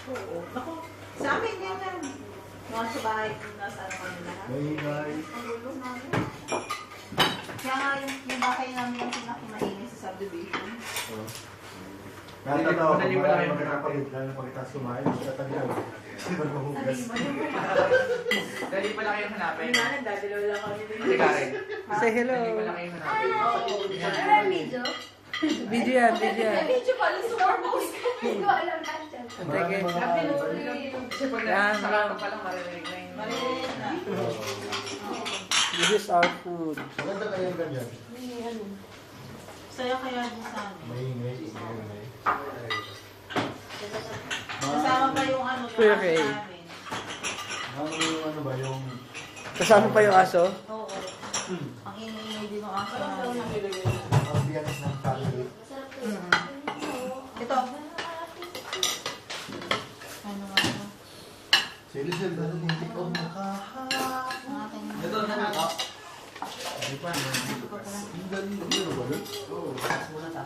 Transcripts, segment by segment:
Oo. Ako, sa amin yan yan. Mga sa bahay, nasa ano kami lahat. Ang gulo namin. Kaya nga yung bahay namin yung pinakamaingay sa subdivision. Natatawa ko ba yung magkakapagid lang pagkatapos kumain, tatagyan. Magmahugas. Dali pala kayong hanapin. Hindi na, nagdadalaw lang kami. Hindi Karen. Say hello. Dali pala kayong hanapin. Ano ang video? Video yan, video yan. Video pala sa foremost. Hindi ko alam natin. Sige. Kasi pag Yan, nakakata pa lang, maririnig na yung... Maliit na. This is our food. Maganda kayong ganyan. Saya kaya din sa amin. Maingay. Kasama pa yung ano, yung Okay. aso namin. Ano ba yung... Kasama pa yung aso? Oo. Ang ingay din ng aso namin. Ambiance ng family. Ito. Ano nga ito? Silisel na rin hindi ko makahap. Ang ating... Ito na ako. Hindi pa, hindi pa. Ang galing. Ano ba yun? Oo. Muna ta.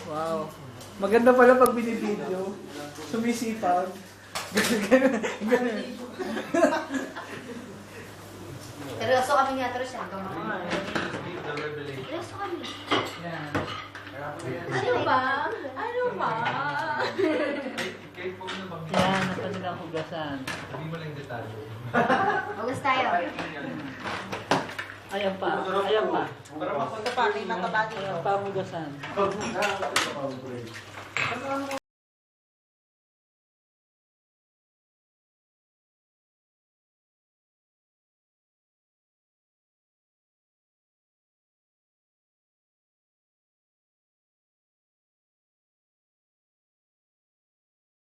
Wow. Maganda pala pag binibideo. Sumisipag. Ganun. Seryoso kami nga, Trisha. The revelation. Seryoso kami. Yan. Ano ba? Ano ba? Kahit po na bang... Yan, nasa nilang hugasan. Sabi mo lang yung detalye. Hugas tayo. Ayan pa. Ayan pa. Ito pa, may matabagi. Ayan pa ang hugasan. Nakakatawa ko rin.